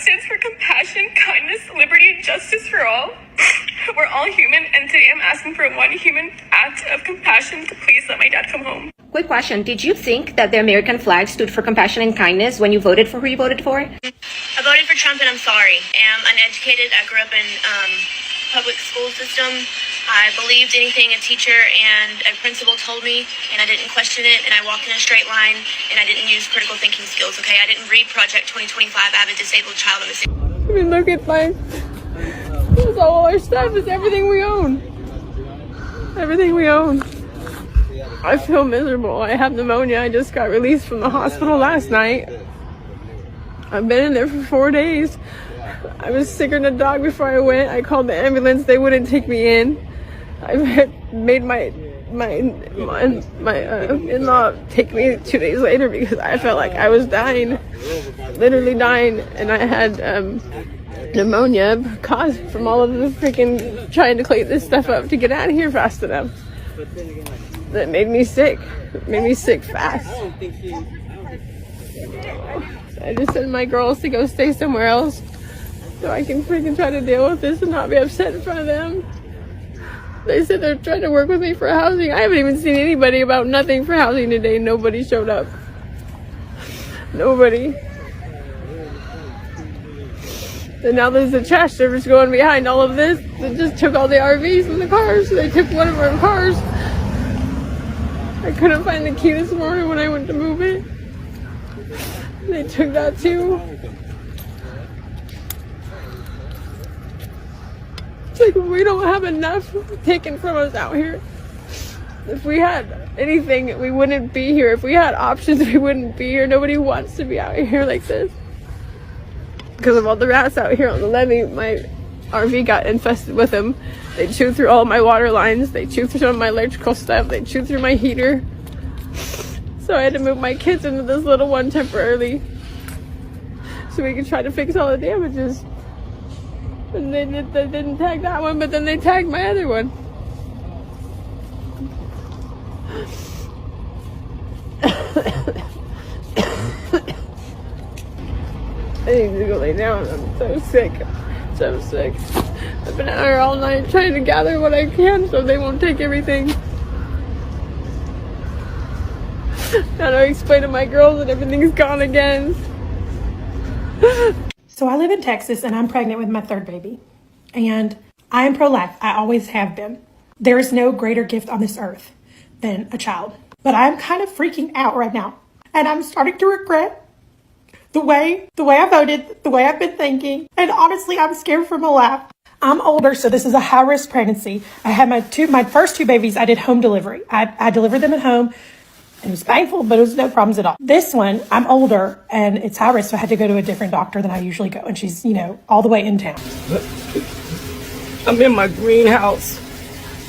stands for compassion, kindness, liberty, and justice for all. We're all human, and today I'm asking for one human act of compassion to please let my dad come home. Quick question. Did you think that the American flag stood for compassion and kindness when you voted for who you voted for? I voted for Trump, and I'm sorry. I'm uneducated. I grew up in public school system. I believed anything a teacher and a principal told me, and I didn't question it, and I walked in a straight line, and I didn't use critical thinking skills, okay? I didn't read Project 2025. I have a disabled child. I mean, look at all our stuff is everything we own. Everything we own. I feel miserable. I have pneumonia. I just got released from the hospital last night. I've been in there for 4 days. I was sicker than a dog before I went. I called the ambulance. They wouldn't take me in. I made my in-law take me 2 days later because I felt like I was dying, literally dying, and I had pneumonia caused from all of the freaking trying to clean this stuff up to get out of here fast enough. That made me sick. It made me sick fast. I just sent my girls to go stay somewhere else so I can freaking try to deal with this and not be upset in front of them. They said they're trying to work with me for housing. I haven't even seen anybody about nothing for housing today. Nobody showed up. Nobody. And now there's a trash service going behind all of this. They just took all the RVs and the cars. They took one of our cars. I couldn't find the key this morning when I went to move it. They took that too. It's like we don't have enough taken from us out here. If we had anything, we wouldn't be here. If we had options, we wouldn't be here. Nobody wants to be out here like this. Because of all the rats out here on the levee, my RV got infested with them. They chewed through all my water lines. They chewed through some of my electrical stuff. They chewed through my heater. So I had to move my kids into this little one temporarily so we could try to fix all the damages. And they didn't tag that one, but then they tagged my other one. I need to go lay down. I'm so sick. So sick. I've been out here all night trying to gather what I can so they won't take everything. Now I explain to my girls that everything's gone again. So I live in Texas and I'm pregnant with my third baby. And I am pro-life. I always have been. There is no greater gift on this earth than a child. But I'm kind of freaking out right now. And I'm starting to regret the way I voted, the way I've been thinking. And honestly, I'm scared for my life. I'm older, so this is a high-risk pregnancy. I had my first two babies, I did home delivery. I delivered them at home. It was painful, but it was no problems at all. This one, I'm older, and it's high risk, so I had to go to a different doctor than I usually go. And she's, all the way in town. I'm in my greenhouse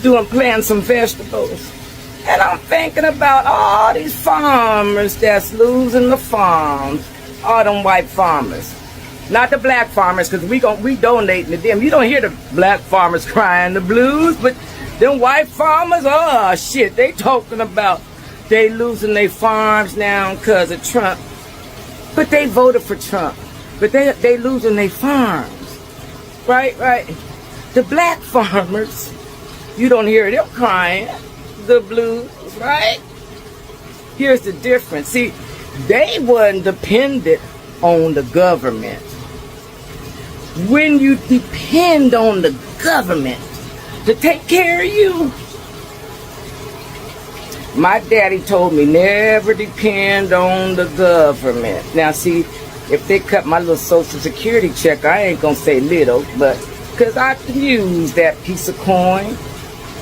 planting some vegetables. And I'm thinking about all these farmers that's losing the farms. All them white farmers. Not the black farmers, because we donating to them. You don't hear the black farmers crying the blues, but them white farmers, oh shit, they talking about they losing their farms now because of Trump. But they voted for Trump. But they losing their farms. Right. The black farmers, you don't hear them crying the blues, right? Here's the difference. See, they wasn't dependent on the government. When you depend on the government to take care of you, my daddy told me never depend on the government. Now see, if they cut my little social security check, I ain't gonna say little, but because I can use that piece of coin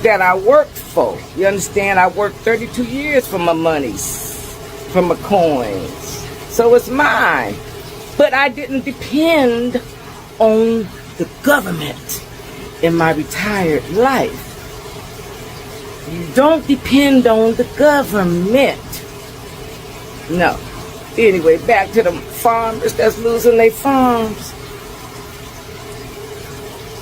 that I worked for. You understand? I worked 32 years for my monies, for my coins. So it's mine. But I didn't depend on the government in my retired life. You don't depend on the government. No. Anyway, back to the farmers that's losing their farms.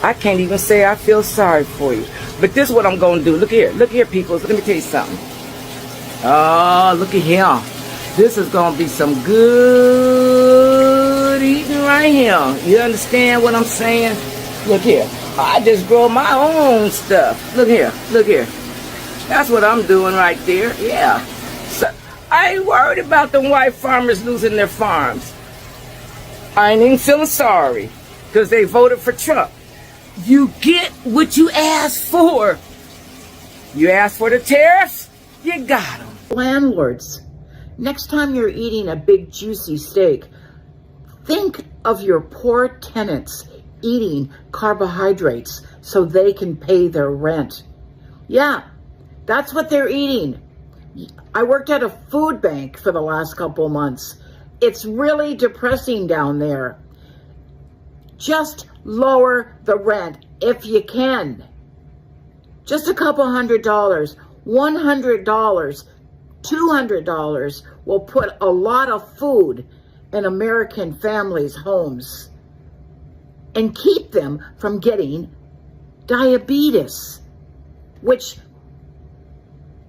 I can't even say I feel sorry for you. But this is what I'm going to do. Look here, people. Let me tell you something. Oh, look at here. This is going to be some good good eating right here. You understand what I'm saying? Look here. I just grow my own stuff. Look here. Look here. That's what I'm doing right there. Yeah. So, I ain't worried about them white farmers losing their farms. I ain't even feeling sorry because they voted for Trump. You get what you asked for. You asked for the tariffs, you got them. Landlords, next time you're eating a big juicy steak, think of your poor tenants eating carbohydrates so they can pay their rent. Yeah, that's what they're eating. I worked at a food bank for the last couple months. It's really depressing down there. Just lower the rent if you can. Just a couple $100, $100, $200 will put a lot of food in American families' homes and keep them from getting diabetes, which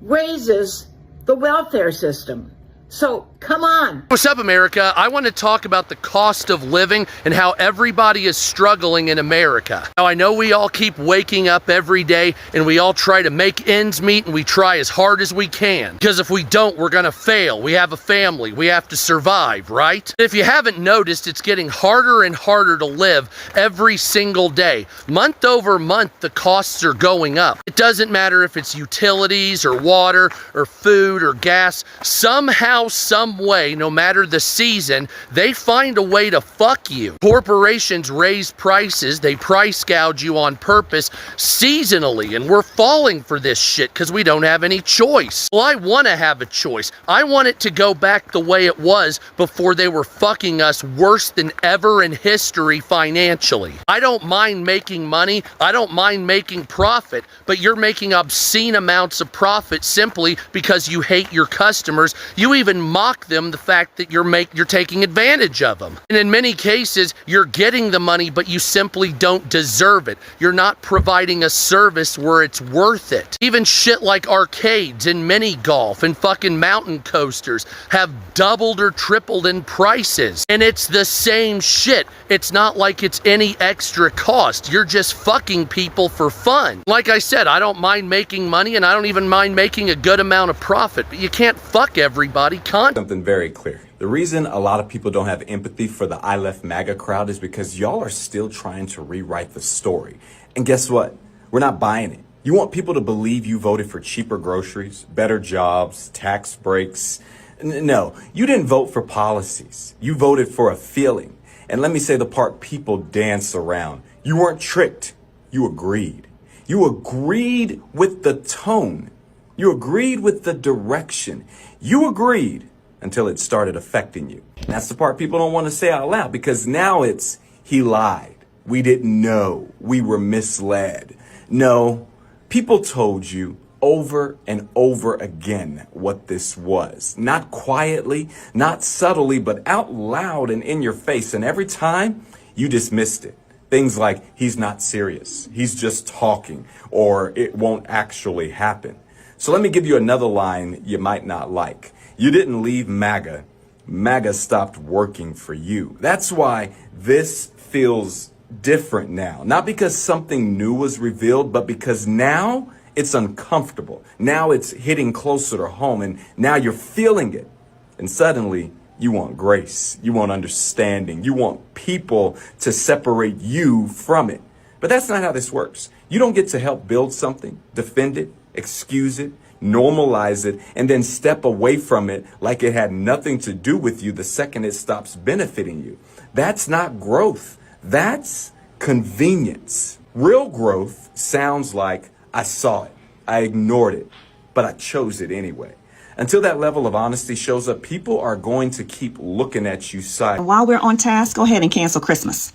raises the welfare system. So, come on. What's up, America? I want to talk about the cost of living and how everybody is struggling in America. Now, I know we all keep waking up every day and we all try to make ends meet and we try as hard as we can. Because if we don't, we're going to fail. We have a family. We have to survive, right? If you haven't noticed, it's getting harder and harder to live every single day. Month over month, the costs are going up. It doesn't matter if it's utilities or water or food or gas. Somehow, some way, no matter the season, they find a way to fuck you. Corporations raise prices, they price gouge you on purpose seasonally, and we're falling for this shit because we don't have any choice. Well, I want to have a choice. I want it to go back the way it was before they were fucking us worse than ever in history financially. I don't mind making money, I don't mind making profit, but you're making obscene amounts of profit simply because you hate your customers. You even mock them the fact that you're taking advantage of them. And in many cases, you're getting the money, but you simply don't deserve it. You're not providing a service where it's worth it. Even shit like arcades and mini golf and fucking mountain coasters have doubled or tripled in prices. And it's the same shit. It's not like it's any extra cost. You're just fucking people for fun. Like I said, I don't mind making money and I don't even mind making a good amount of profit, but you can't fuck everybody. Something very clear. The reason a lot of people don't have empathy for the I Left MAGA crowd is because y'all are still trying to rewrite the story. And guess what? We're not buying it. You want people to believe you voted for cheaper groceries, better jobs, tax breaks. No, you didn't vote for policies. You voted for a feeling. And let me say the part people dance around. You weren't tricked. You agreed. You agreed with the tone. You agreed with the direction. You agreed until it started affecting you. And that's the part people don't want to say out loud because now it's, he lied. We didn't know. We were misled. No, people told you over and over again what this was. Not quietly, not subtly, but out loud and in your face. And every time you dismissed it. Things like, he's not serious. He's just talking, or it won't actually happen. So let me give you another line you might not like. You didn't leave MAGA. MAGA stopped working for you. That's why this feels different now. Not because something new was revealed, but because now it's uncomfortable. Now it's hitting closer to home, and now you're feeling it. And suddenly, you want grace. You want understanding. You want people to separate you from it. But that's not how this works. You don't get to help build something, defend it, excuse it, normalize it, and then step away from it like it had nothing to do with you the second it stops benefiting you. That's not growth. That's convenience. Real growth sounds like, I saw it, I ignored it, but I chose it anyway. Until that level of honesty shows up, people are going to keep looking at you side. And while we're on task, go ahead and cancel Christmas.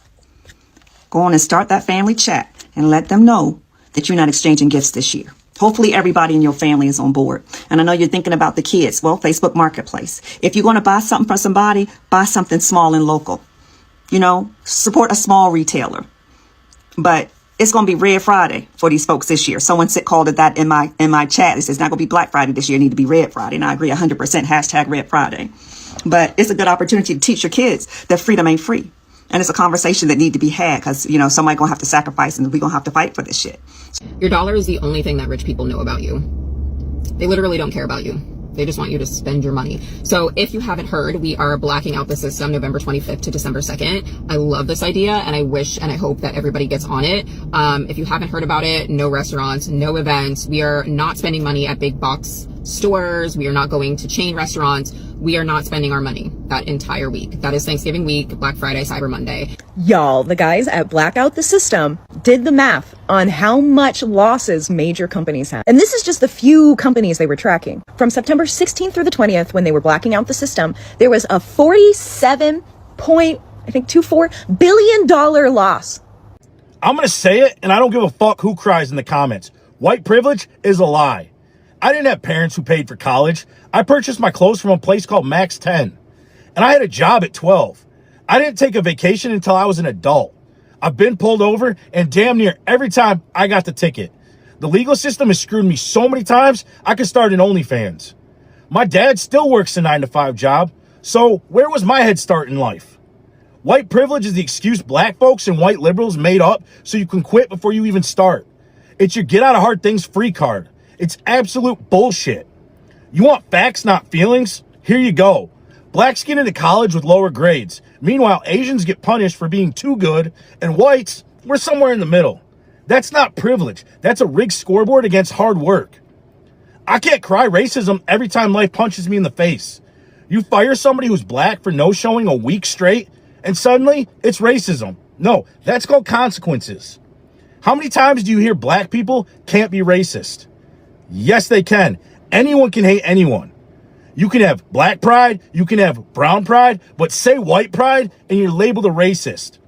Go on and start that family chat and let them know that you're not exchanging gifts this year. Hopefully everybody in your family is on board. And I know you're thinking about the kids. Well, Facebook Marketplace. If you're going to buy something for somebody, buy something small and local. You know, support a small retailer. But it's going to be Red Friday for these folks this year. Someone called it that in my chat. It says it's not going to be Black Friday this year. It need to be Red Friday. And I agree 100%. Hashtag Red Friday. But it's a good opportunity to teach your kids that freedom ain't free. And it's a conversation that need to be had because, somebody gonna have to sacrifice and we gonna have to fight for this shit. Your dollar is the only thing that rich people know about you. They literally don't care about you. They just want you to spend your money. So if you haven't heard, we are blacking out the system November 25th to December 2nd. I love this idea and I wish and I hope that everybody gets on it. If you haven't heard about it, no restaurants, no events. We are not spending money at big box stores. We are not going to chain restaurants. We are not spending our money that entire week. That is Thanksgiving week, Black Friday, Cyber Monday. Y'all, the guys at Blackout the System did the math on how much losses major companies had. And this is just the few companies they were tracking. From September 16th through the 20th, when they were blacking out the system, there was a $47.24 billion loss. I'm going to say it, and I don't give a fuck who cries in the comments. White privilege is a lie. I didn't have parents who paid for college. I purchased my clothes from a place called Max 10. And I had a job at 12. I didn't take a vacation until I was an adult. I've been pulled over, and damn near every time I got the ticket. The legal system has screwed me so many times, I could start an OnlyFans. My dad still works a 9-to-5 job, so where was my head start in life? White privilege is the excuse black folks and white liberals made up so you can quit before you even start. It's your get out of hard things free card. It's absolute bullshit. You want facts, not feelings? Here you go. Blacks get into college with lower grades. Meanwhile, Asians get punished for being too good, and whites, we're somewhere in the middle. That's not privilege. That's a rigged scoreboard against hard work. I can't cry racism every time life punches me in the face. You fire somebody who's black for no showing a week straight, and suddenly it's racism. No, that's called consequences. How many times do you hear black people can't be racist? Yes, they can. Anyone can hate anyone. You can have black pride, you can have brown pride, but say white pride and you're labeled a racist.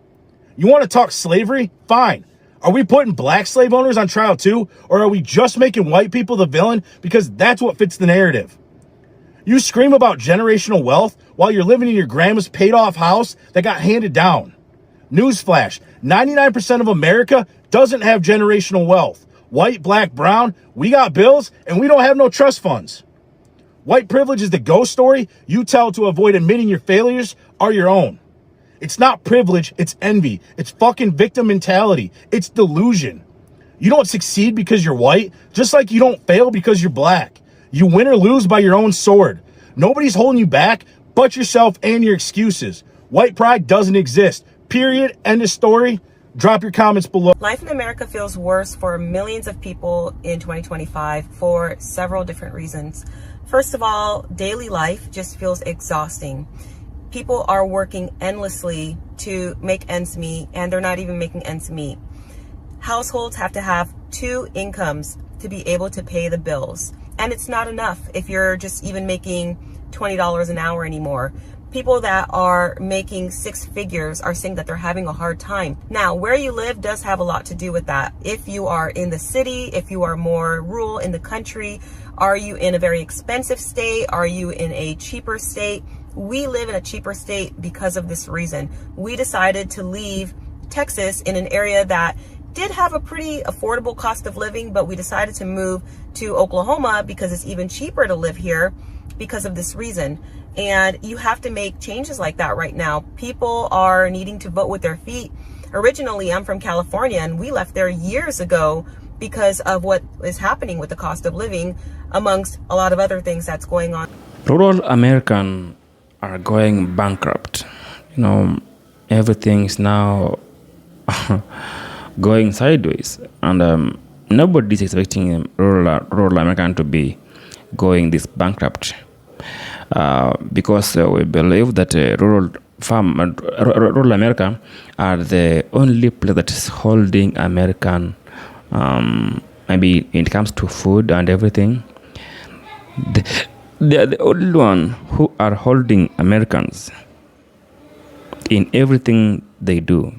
You want to talk slavery? Fine. Are we putting black slave owners on trial too? Or are we just making white people the villain because that's what fits the narrative? You scream about generational wealth while you're living in your grandma's paid off house that got handed down. Newsflash, 99% of America doesn't have generational wealth. White, black, brown, we got bills and we don't have no trust funds. White privilege is the ghost story you tell to avoid admitting your failures are your own. It's not privilege, it's envy. It's fucking victim mentality. It's delusion. You don't succeed because you're white, just like you don't fail because you're black. You win or lose by your own sword. Nobody's holding you back but yourself and your excuses. White pride doesn't exist. Period. End of story. Drop your comments below. Life in America feels worse for millions of people in 2025 for several different reasons. First of all, daily life just feels exhausting. People are working endlessly to make ends meet, and they're not even making ends meet. Households have to have 2 incomes to be able to pay the bills. And it's not enough if you're just even making $20 an hour anymore. People that are making 6 figures are saying that they're having a hard time. Now, where you live does have a lot to do with that. If you are in the city, if you are more rural in the country, are you in a very expensive state? Are you in a cheaper state? We live in a cheaper state because of this reason. We decided to leave Texas in an area that did have a pretty affordable cost of living, but we decided to move to Oklahoma because it's even cheaper to live here because of this reason. And you have to make changes like that right now. People are needing to vote with their feet. Originally, I'm from California, and we left there years ago because of what is happening with the cost of living, amongst a lot of other things that's going on. Rural Americans are going bankrupt. Everything is now going sideways, and nobody is expecting rural American to be going this bankrupt. Because we believe that rural America are the only place that is holding American, maybe when it comes to food and everything. They are the only one who are holding Americans in everything they do.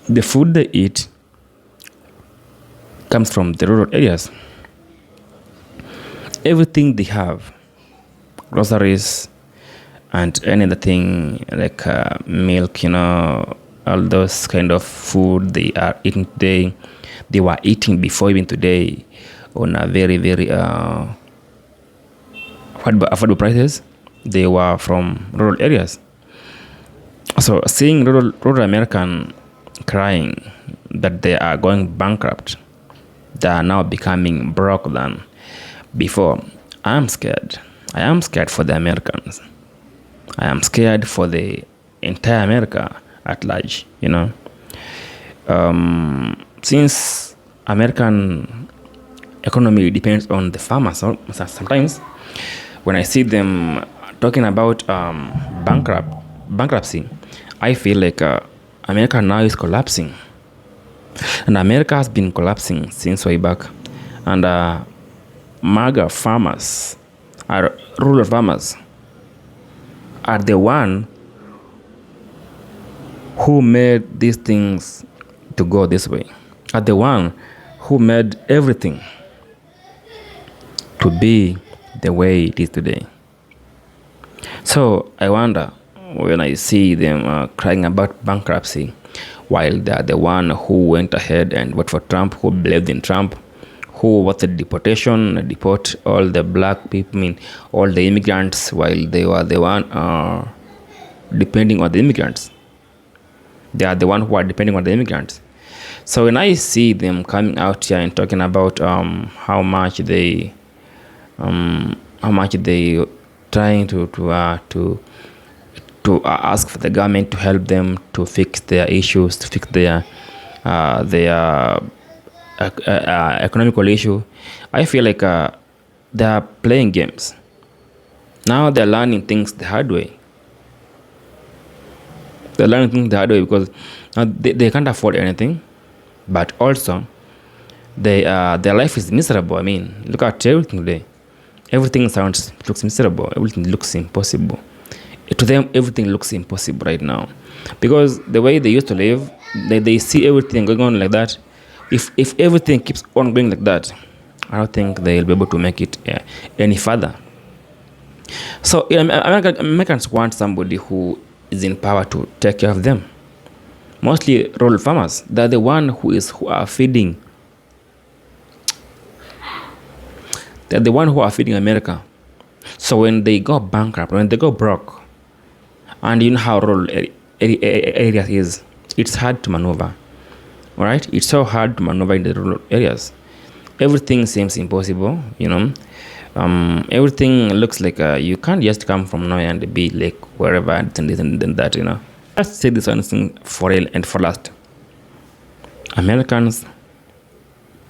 The food they eat comes from the rural areas. Everything they have, groceries and any other thing like milk, all those kind of food they are eating today, they were eating before even today on a very, very affordable prices. they were from rural areas. So seeing rural American crying that they are going bankrupt, they are now becoming broke than before, I am scared. I am scared for the Americans. I am scared for the entire America at large, you know. Since American economy depends on the farmers, sometimes when I see them talking about bankruptcy, I feel like America now is collapsing. And America has been collapsing since way back. And MAGA farmers, rural farmers, are the one who made these things to go this way, are the one who made everything to be the way it is today. So I wonder, when I see them crying about bankruptcy, while they are the one who went ahead and voted for Trump, who believed in Trump, who wanted deportation, deport all the black people, all the immigrants, while they were the one depending on the immigrants. They are the one who are depending on the immigrants. So when I see them coming out here and talking about how much they trying to ask for the government to help them to fix their issues, to fix their economical issue, I feel like they are playing games. Now they're learning things the hard way. They're learning things the hard way because they can't afford anything, but also their life is miserable. I mean, look at everything today. Everything looks miserable. Everything looks impossible. To them, everything looks impossible right now, because the way they used to live, they see everything going on like that. If everything keeps on going like that, I don't think they'll be able to make it any further. So Americans want somebody who is in power to take care of them. Mostly rural farmers. They're the one who are feeding. They're the one who are feeding America. So when they go bankrupt, when they go broke, and you know how rural areas is, it's hard to maneuver. All right, it's so hard to maneuver in the rural areas. Everything seems impossible, you know. Everything looks like you can't just come from nowhere and be like wherever and this and that, you know. Let's say this one thing for real and for last. Americans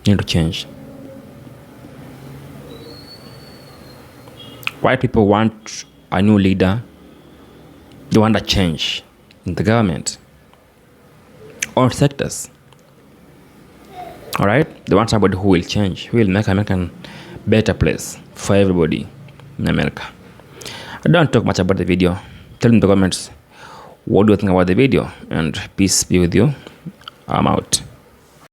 need to change. White people want a new leader. They want a change in the government, all sectors. All right, they want somebody who will change, who will make American better place for everybody in America. I don't talk much about the video. Tell me in the comments what do you think about the video, and peace be with you. I'm out.